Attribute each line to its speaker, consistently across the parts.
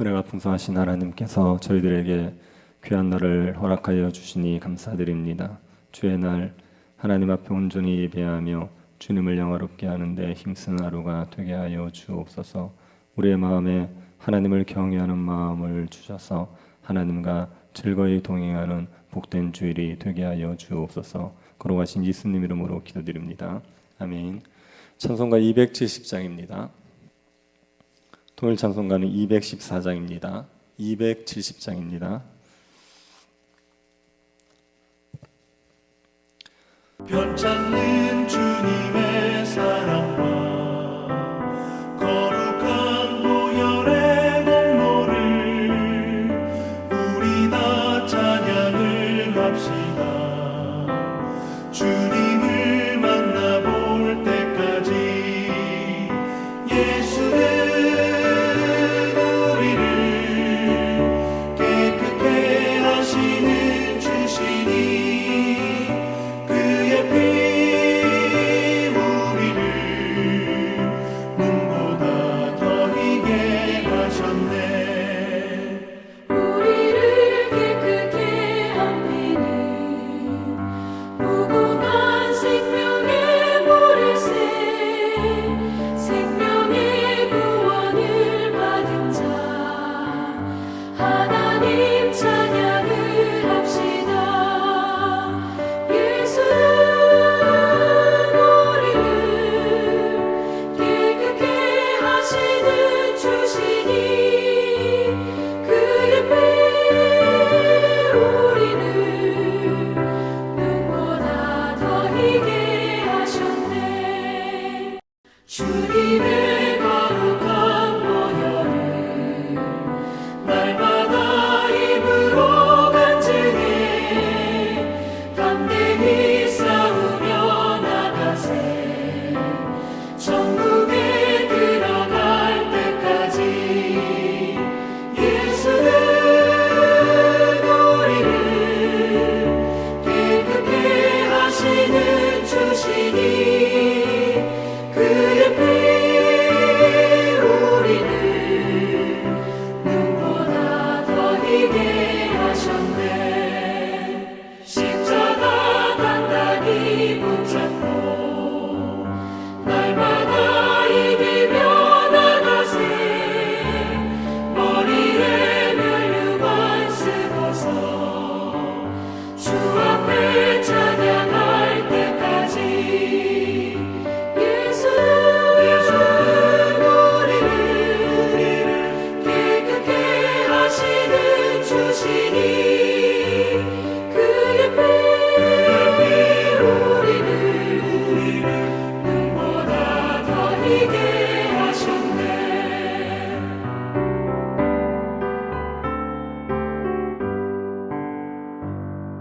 Speaker 1: 은혜가 풍성하신 하나님께서 저희들에게 귀한 날을 허락하여 주시니 감사드립니다. 주의 날 하나님 앞에 온전히 예배하며 주님을 영화롭게 하는데 힘쓰는 하루가 되게 하여 주옵소서. 우리의 마음에 하나님을 경외하는 마음을 주셔서 하나님과 즐거이 동행하는 복된 주일이 되게 하여 주옵소서. 거룩하신 예수님 이름으로 기도드립니다. 아멘. 찬송가 270장입니다. 통일 찬송가는 214장입니다. 270장입니다.
Speaker 2: 변찮는 주님의 사랑과 거룩한 보혈의 공로를 우리 다 찬양을 합시다. 주님을 만나볼 때까지 예수는 주님의 거룩한 보혈을 날마다 입으로 간증해 담대히 싸우며 나가세. 천국에 들어갈 때까지 예수는 우리를 깨끗게 하시는 주시니 그의 피 우리를 눈보다 더 희게 하셨네. 십자가 단단히 붙잡고 날마다 이기며 나가세. 머리에 면류관 쓰고서 주 앞에 찬양할 때까지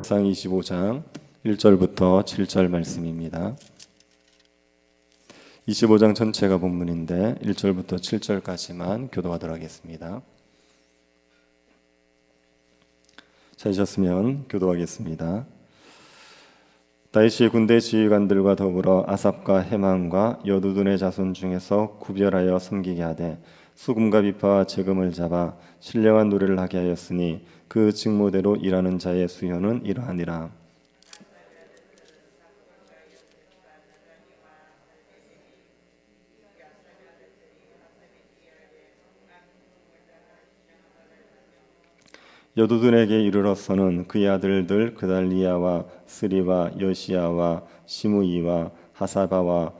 Speaker 1: 상 25장 1절부터 7절 말씀입니다. 25장 전체가 본문인데 1절부터 7절까지만 교도하도록 하겠습니다. 찾으셨으면 교도하겠습니다. 다윗이 군대 지휘관들과 더불어 아삽과 헤만과 여두둔의 자손 중에서 구별하여 섬기게 하되 수금과 비파와 재금을 잡아 신령한 노래를 하게 하였으니 그 직무대로 일하는 자의 수요는 이러하니라. 여두둔에게 이르러서는 그의 아들들 그달리야와 스리와 여시야와 시므이와 하사바와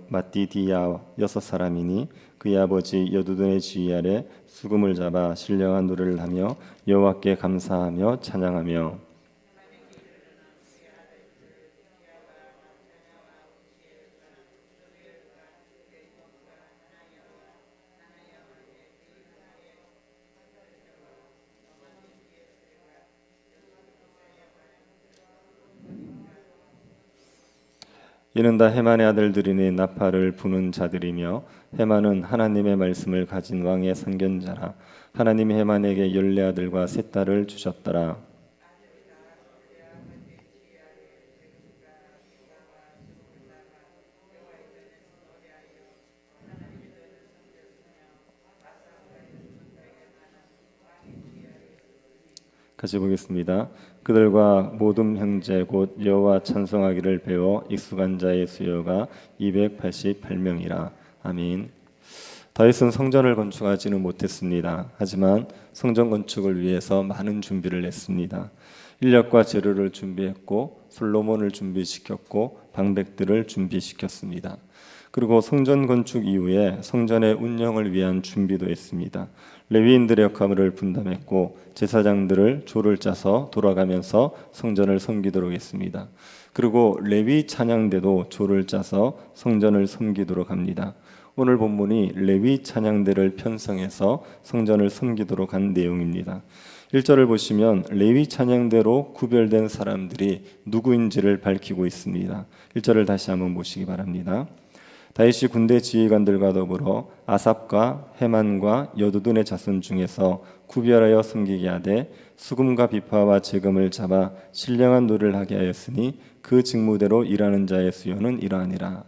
Speaker 1: 마띠디야 6사람이니 그의 아버지 여두둔의 지휘 아래 수금을 잡아 신령한 노래를 하며 여호와께 감사하며 찬양하며 이는 다 헤만의 아들들이니 나팔을 부는 자들이며 헤만은 하나님의 말씀을 가진 왕의 선견자라. 하나님이 헤만에게 14아들과 3딸을 주셨더라. 같이 보겠습니다. 그들과 모든 형제 곧 여호와 찬송하기를 배워 익숙한 자의 수요가 288명이라. 아멘. 다윗은 성전을 건축하지는 못했습니다. 하지만 성전 건축을 위해서 많은 준비를 했습니다. 인력과 재료를 준비했고 솔로몬을 준비시켰고 방백들을 준비시켰습니다. 그리고 성전 건축 이후에 성전의 운영을 위한 준비도 했습니다. 레위인들의 역할을 분담했고 제사장들을 조를 짜서 돌아가면서 성전을 섬기도록 했습니다. 그리고 레위 찬양대도 조를 짜서 성전을 섬기도록 합니다. 오늘 본문이 레위 찬양대를 편성해서 성전을 섬기도록 한 내용입니다. 1절을 보시면 레위 찬양대로 구별된 사람들이 누구인지를 밝히고 있습니다. 1절을 다시 한번 보시기 바랍니다. 다윗이 군대 지휘관들과 더불어 아삽과 헤만과 여두둔의 자손 중에서 구별하여 섬기게 하되 수금과 비파와 재금을 잡아 신령한 노를 하게 하였으니 그 직무대로 일하는 자의 수요는 이러하니라.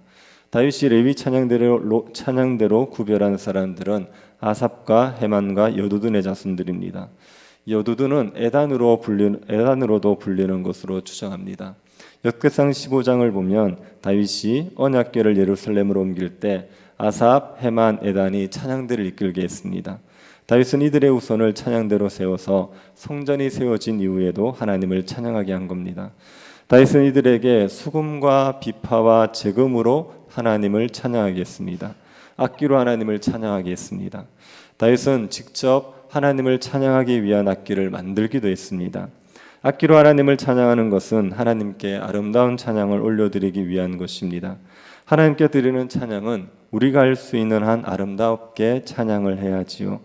Speaker 1: 다윗이 레위 찬양대로 구별한 사람들은 아삽과 헤만과 여두둔의 자손들입니다. 여두둔은 에단으로도 불리는 것으로 추정합니다. 역대상 15장을 보면 다윗이 언약궤를 예루살렘으로 옮길 때 아삽, 헤만, 에단이 찬양대를 이끌게 했습니다. 다윗은 이들의 우선을 찬양대로 세워서 성전이 세워진 이후에도 하나님을 찬양하게 한 겁니다. 다윗은 이들에게 수금과 비파와 재금으로 하나님을 찬양하게 했습니다. 악기로 하나님을 찬양하게 했습니다. 다윗은 직접 하나님을 찬양하기 위한 악기를 만들기도 했습니다. 악기로 하나님을 찬양하는 것은 하나님께 아름다운 찬양을 올려드리기 위한 것입니다. 하나님께 드리는 찬양은 우리가 할 수 있는 한 아름답게 찬양을 해야지요.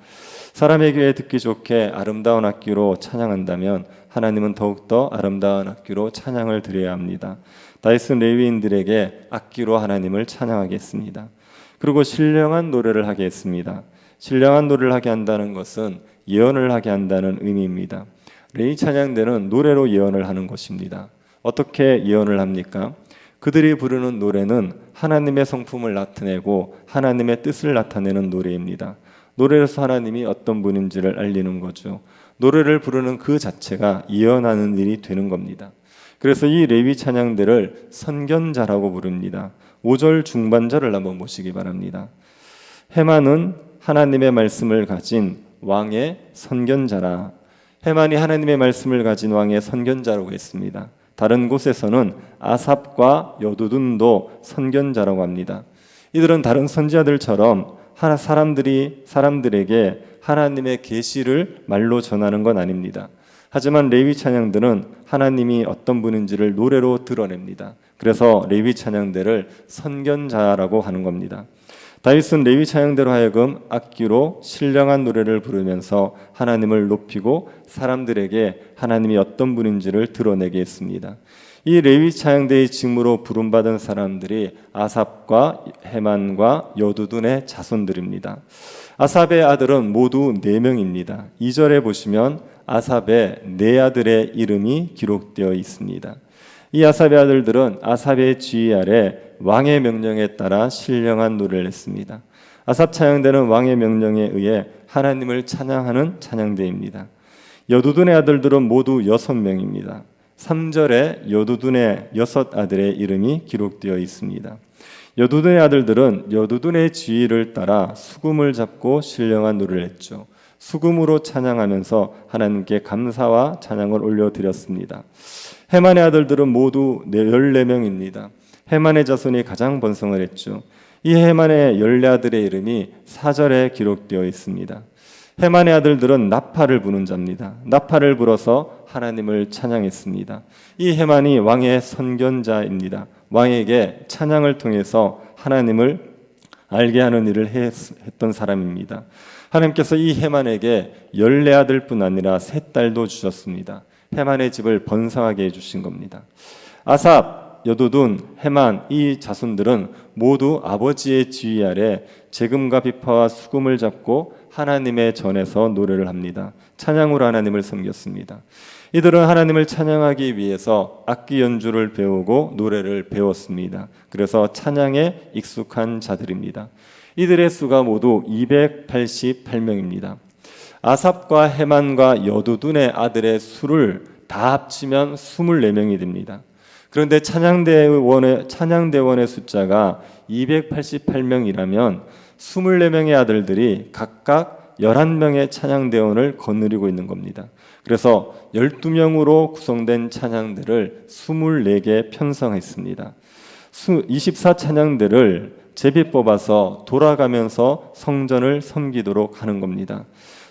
Speaker 1: 사람의 귀에 듣기 좋게 아름다운 악기로 찬양한다면 하나님은 더욱더 아름다운 악기로 찬양을 드려야 합니다. 다윗은 레위인들에게 악기로 하나님을 찬양하겠습니다. 그리고 신령한 노래를 하게 했습니다. 신령한 노래를 하게 한다는 것은 예언을 하게 한다는 의미입니다. 레위 찬양대는 노래로 예언을 하는 것입니다. 어떻게 예언을 합니까? 그들이 부르는 노래는 하나님의 성품을 나타내고 하나님의 뜻을 나타내는 노래입니다. 노래에서 하나님이 어떤 분인지를 알리는 거죠. 노래를 부르는 그 자체가 예언하는 일이 되는 겁니다. 그래서 이 레위 찬양대를 선견자라고 부릅니다. 5절 중반절을 한번 보시기 바랍니다. 헤만은 하나님의 말씀을 가진 왕의 선견자라. 헤만이 하나님의 말씀을 가진 왕의 선견자라고 했습니다. 다른 곳에서는 아삽과 여두둔도 선견자라고 합니다. 이들은 다른 선지자들처럼 사람들에게 하나님의 계시를 말로 전하는 건 아닙니다. 하지만 레위 찬양들은 하나님이 어떤 분인지를 노래로 드러냅니다. 그래서 레위 찬양대를 선견자라고 하는 겁니다. 다윗은 레위 찬양대로 하여금 악기로 신령한 노래를 부르면서 하나님을 높이고 사람들에게 하나님이 어떤 분인지를 드러내게 했습니다. 이 레위 찬양대의 직무로 부름받은 사람들이 아삽과 헤만과 여두둔의 자손들입니다. 아삽의 아들은 모두 4명입니다. 2절에 보시면 아삽의 4아들의 이름이 기록되어 있습니다. 이 아삽의 아들들은 아삽의 지휘 아래 왕의 명령에 따라 신령한 노래를 했습니다. 아삽 찬양대는 왕의 명령에 의해 하나님을 찬양하는 찬양대입니다. 여두둔의 아들들은 모두 6명입니다. 3절에 여두둔의 6아들의 이름이 기록되어 있습니다. 여두둔의 아들들은 여두둔의 지휘를 따라 수금을 잡고 신령한 노래를 했죠. 수금으로 찬양하면서 하나님께 감사와 찬양을 올려드렸습니다. 헤만의 아들들은 모두 14명입니다. 헤만의 자손이 가장 번성을 했죠. 이 헤만의 14아들의 이름이 4절에 기록되어 있습니다. 헤만의 아들들은 나팔을 부는 자입니다. 나팔을 불어서 하나님을 찬양했습니다. 이 헤만이 왕의 선견자입니다. 왕에게 찬양을 통해서 하나님을 알게 하는 일을 했던 사람입니다. 하나님께서 이 헤만에게 14아들뿐 아니라 3딸도 주셨습니다. 헤만의 집을 번성하게 해주신 겁니다. 아삽, 여두둔, 헤만 이 자손들은 모두 아버지의 지휘 아래 재금과 비파와 수금을 잡고 하나님의 전에서 노래를 합니다. 찬양으로 하나님을 섬겼습니다. 이들은 하나님을 찬양하기 위해서 악기 연주를 배우고 노래를 배웠습니다. 그래서 찬양에 익숙한 자들입니다. 이들의 수가 모두 288명입니다. 아삽과 헤만과 여두둔의 아들의 수를 다 합치면 24명이 됩니다. 그런데 찬양대원의 숫자가 288명이라면 24명의 아들들이 각각 11명의 찬양대원을 거느리고 있는 겁니다. 그래서 12명으로 구성된 찬양대를 24개 편성했습니다. 24찬양대를 제비 뽑아서 돌아가면서 성전을 섬기도록 하는 겁니다.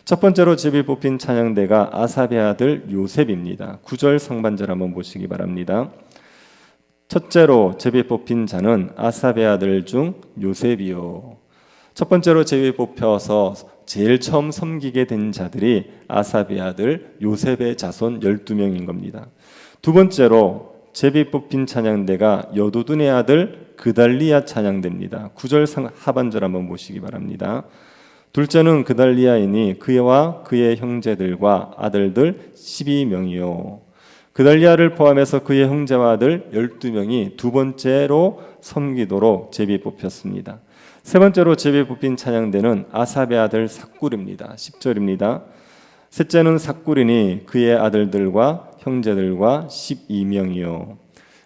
Speaker 1: 첫 번째로 제비 뽑힌 찬양대가 아삽의 아들 요셉입니다. 9절 상반절 한번 보시기 바랍니다. 첫째로 제비 뽑힌 자는 아삽의 아들 중 요셉이요. 첫 번째로 제비 뽑혀서 제일 처음 섬기게 된 자들이 아삽의 아들 요셉의 자손 12명인 겁니다. 두 번째로 제비 뽑힌 찬양대가 여두둔의 아들 그달리아 찬양대입니다. 9절 하반절 한번 보시기 바랍니다. 둘째는 그달리아이니 그와 그의 형제들과 아들들 12명이요. 그달리아를 포함해서 그의 형제와 아들 12명이 두 번째로 섬기도록 제비 뽑혔습니다. 세 번째로 제비 뽑힌 찬양대는 아삽의 아들 삭굴입니다. 10절입니다. 셋째는 삭굴이니 그의 아들들과 형제들과 12명이요.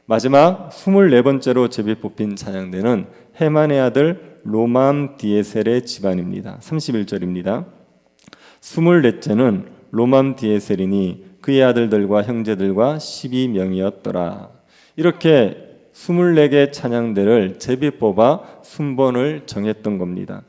Speaker 1: 마지막 24번째로 제비 뽑힌 찬양대는 헤만의 아들 로맘디에셀의 집안입니다. 31절입니다. 24째는 로맘디에셀이니 그의 아들들과 형제들과 12명이었더라. 이렇게 24개 찬양대를 제비 뽑아 순번을 정했던 겁니다.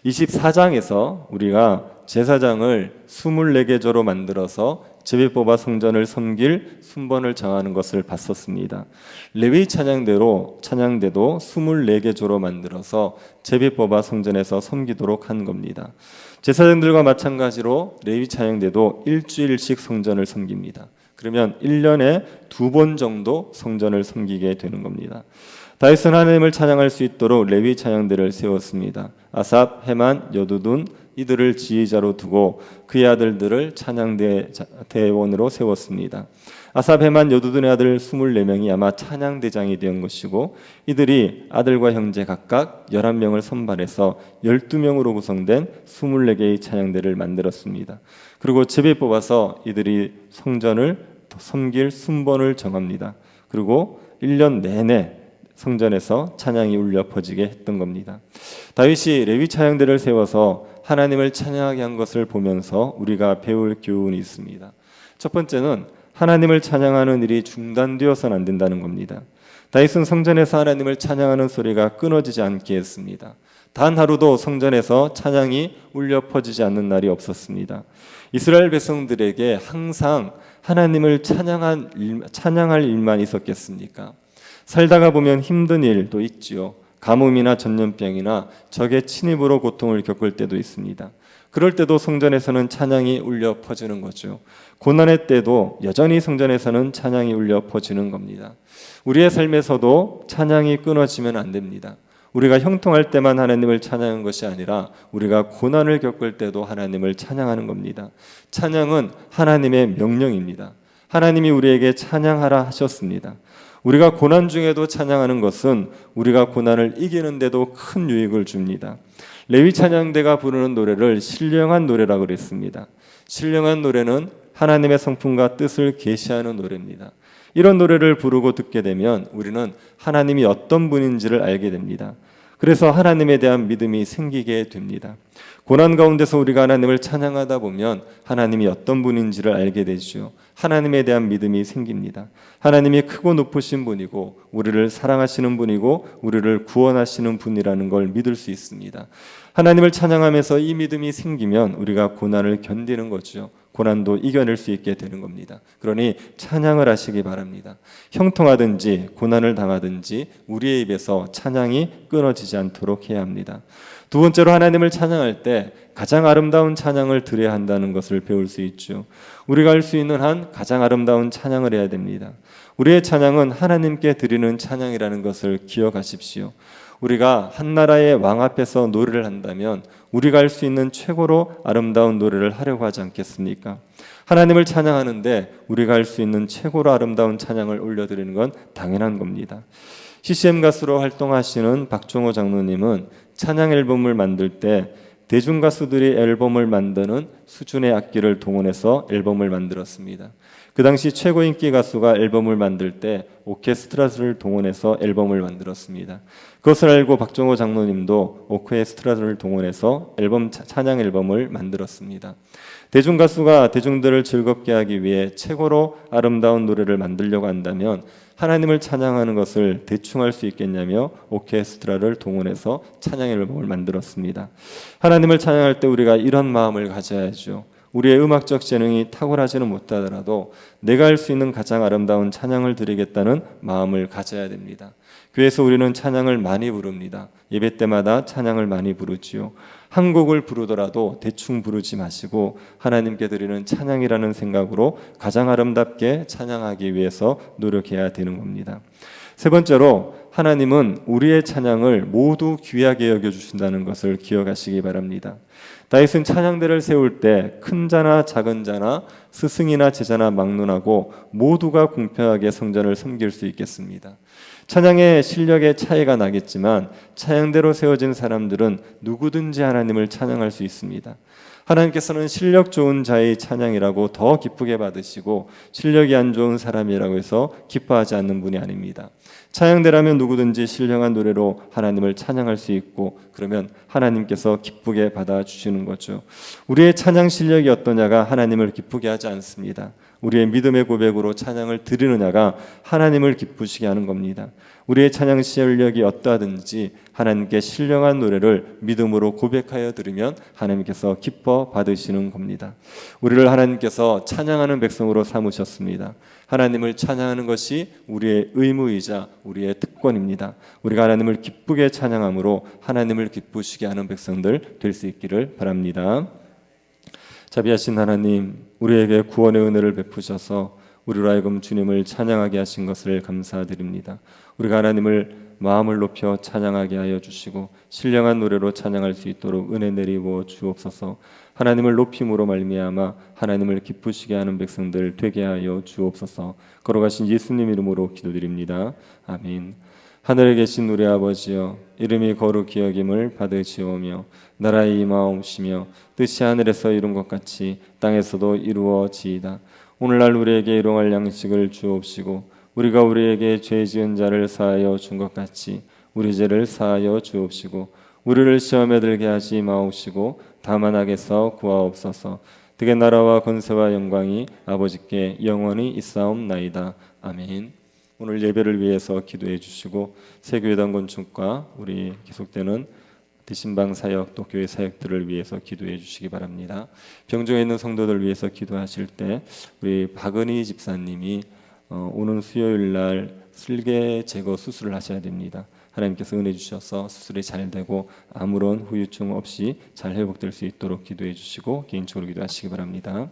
Speaker 1: 24장에서 우리가 제사장을 24개 조로 만들어서 제비 뽑아 성전을 섬길 순번을 정하는 것을 봤었습니다. 레위 찬양대도 24개 조로 만들어서 제비 뽑아 성전에서 섬기도록 한 겁니다. 제사장들과 마찬가지로 레위 찬양대도 일주일씩 성전을 섬깁니다. 그러면 1년에 2번 정도 성전을 섬기게 되는 겁니다. 다윗은 하나님을 찬양할 수 있도록 레위 찬양대를 세웠습니다. 아삽, 헤만, 여두둔 이들을 지휘자로 두고 그의 아들들을 찬양대원으로 세웠습니다. 아삽, 헤만, 여두둔의 아들 24명이 아마 찬양대장이 된 것이고 이들이 아들과 형제 각각 11명을 선발해서 12명으로 구성된 24개의 찬양대를 만들었습니다. 그리고 제비 뽑아서 이들이 성전을 섬길 순번을 정합니다. 그리고 1년 내내 성전에서 찬양이 울려 퍼지게 했던 겁니다. 다윗이 레위 찬양대를 세워서 하나님을 찬양하게 한 것을 보면서 우리가 배울 교훈이 있습니다. 첫 번째는 하나님을 찬양하는 일이 중단되어서는 안 된다는 겁니다. 다윗은 성전에서 하나님을 찬양하는 소리가 끊어지지 않게 했습니다. 단 하루도 성전에서 찬양이 울려 퍼지지 않는 날이 없었습니다. 이스라엘 백성들에게 항상 하나님을 찬양할 일만 있었겠습니까? 살다가 보면 힘든 일도 있지요. 가뭄이나 전염병이나 적의 침입으로 고통을 겪을 때도 있습니다. 그럴 때도 성전에서는 찬양이 울려 퍼지는 거죠. 고난의 때도 여전히 성전에서는 찬양이 울려 퍼지는 겁니다. 우리의 삶에서도 찬양이 끊어지면 안 됩니다. 우리가 형통할 때만 하나님을 찬양하는 것이 아니라 우리가 고난을 겪을 때도 하나님을 찬양하는 겁니다. 찬양은 하나님의 명령입니다. 하나님이 우리에게 찬양하라 하셨습니다. 우리가 고난 중에도 찬양하는 것은 우리가 고난을 이기는데도 큰 유익을 줍니다. 레위 찬양대가 부르는 노래를 신령한 노래라고 그랬습니다. 신령한 노래는 하나님의 성품과 뜻을 계시하는 노래입니다. 이런 노래를 부르고 듣게 되면 우리는 하나님이 어떤 분인지를 알게 됩니다. 그래서 하나님에 대한 믿음이 생기게 됩니다. 고난 가운데서 우리가 하나님을 찬양하다 보면 하나님이 어떤 분인지를 알게 되죠. 하나님에 대한 믿음이 생깁니다. 하나님이 크고 높으신 분이고 우리를 사랑하시는 분이고 우리를 구원하시는 분이라는 걸 믿을 수 있습니다. 하나님을 찬양하면서 이 믿음이 생기면 우리가 고난을 견디는 거죠. 고난도 이겨낼 수 있게 되는 겁니다. 그러니 찬양을 하시기 바랍니다. 형통하든지 고난을 당하든지 우리의 입에서 찬양이 끊어지지 않도록 해야 합니다. 두 번째로 하나님을 찬양할 때 가장 아름다운 찬양을 드려야 한다는 것을 배울 수 있죠. 우리가 할 수 있는 한 가장 아름다운 찬양을 해야 됩니다. 우리의 찬양은 하나님께 드리는 찬양이라는 것을 기억하십시오. 우리가 한 나라의 왕 앞에서 노래를 한다면 우리가 할 수 있는 최고로 아름다운 노래를 하려고 하지 않겠습니까? 하나님을 찬양하는데 우리가 할 수 있는 최고로 아름다운 찬양을 올려드리는 건 당연한 겁니다. CCM 가수로 활동하시는 박종호 장로님은 찬양 앨범을 만들 때 대중 가수들이 앨범을 만드는 수준의 악기를 동원해서 앨범을 만들었습니다. 그 당시 최고 인기 가수가 앨범을 만들 때 오케스트라를 동원해서 앨범을 만들었습니다. 그것을 알고 박정호 장로님도 오케스트라를 동원해서 찬양 앨범을 만들었습니다. 대중 가수가 대중들을 즐겁게 하기 위해 최고로 아름다운 노래를 만들려고 한다면 하나님을 찬양하는 것을 대충 할 수 있겠냐며 오케스트라를 동원해서 찬양 앨범을 만들었습니다. 하나님을 찬양할 때 우리가 이런 마음을 가져야죠. 우리의 음악적 재능이 탁월하지는 못하더라도 내가 할 수 있는 가장 아름다운 찬양을 드리겠다는 마음을 가져야 됩니다. 교회에서 우리는 찬양을 많이 부릅니다. 예배 때마다 찬양을 많이 부르지요. 한 곡을 부르더라도 대충 부르지 마시고 하나님께 드리는 찬양이라는 생각으로 가장 아름답게 찬양하기 위해서 노력해야 되는 겁니다. 세 번째로, 하나님은 우리의 찬양을 모두 귀하게 여겨주신다는 것을 기억하시기 바랍니다. 다윗은 찬양대를 세울 때 큰 자나 작은 자나 스승이나 제자나 막론하고 모두가 공평하게 성전을 섬길 수 있겠습니다. 찬양의 실력의 차이가 나겠지만 찬양대로 세워진 사람들은 누구든지 하나님을 찬양할 수 있습니다. 하나님께서는 실력 좋은 자의 찬양이라고 더 기쁘게 받으시고 실력이 안 좋은 사람이라고 해서 기뻐하지 않는 분이 아닙니다. 찬양대라면 누구든지 신령한 노래로 하나님을 찬양할 수 있고 그러면 하나님께서 기쁘게 받아주시는 거죠. 우리의 찬양 실력이 어떠냐가 하나님을 기쁘게 하지 않습니다. 우리의 믿음의 고백으로 찬양을 드리느냐가 하나님을 기쁘시게 하는 겁니다. 우리의 찬양 실력이 어떠하든지 하나님께 신령한 노래를 믿음으로 고백하여 드리면 하나님께서 기뻐 받으시는 겁니다. 우리를 하나님께서 찬양하는 백성으로 삼으셨습니다. 하나님을 찬양하는 것이 우리의 의무이자 우리의 특권입니다. 우리가 하나님을 기쁘게 찬양함으로 하나님을 기쁘시게 하는 백성들 될 수 있기를 바랍니다. 자비하신 하나님, 우리에게 구원의 은혜를 베푸셔서 우리로 하여금 주님을 찬양하게 하신 것을 감사드립니다. 우리가 하나님을 마음을 높여 찬양하게 하여 주시고 신령한 노래로 찬양할 수 있도록 은혜 내리워 주옵소서. 하나님을 높임으로 말미암아 하나님을 기쁘시게 하는 백성들 되게 하여 주옵소서. 걸어가신 예수님 이름으로 기도드립니다. 아멘. 하늘에 계신 우리 아버지여, 이름이 거룩히 여김을 받으시오며 나라의 임하옵시며 뜻이 하늘에서 이룬 것 같이 땅에서도 이루어지이다. 오늘날 우리에게 일용할 양식을 주옵시고 우리가 우리에게 죄 지은 자를 사하여 준 것 같이 우리 죄를 사하여 주옵시고 우리를 시험에 들게 하지 마옵시고 다만 악에서 구하옵소서. 그의 나라와 권세와 영광이 아버지께 영원히 있사옵나이다. 아멘. 오늘 예배를 위해서 기도해 주시고 새교회당 건축과 우리 계속되는 대신방 사역 또 교회 사역들을 위해서 기도해 주시기 바랍니다. 병중에 있는 성도들 위해서 기도하실 때 우리 박은희 집사님이 오는 수요일 날 슬개 제거 수술을 하셔야 됩니다. 하나님께서 은혜 주셔서 수술이 잘 되고 아무런 후유증 없이 잘 회복될 수 있도록 기도해 주시고 개인적으로 기도하시기 바랍니다.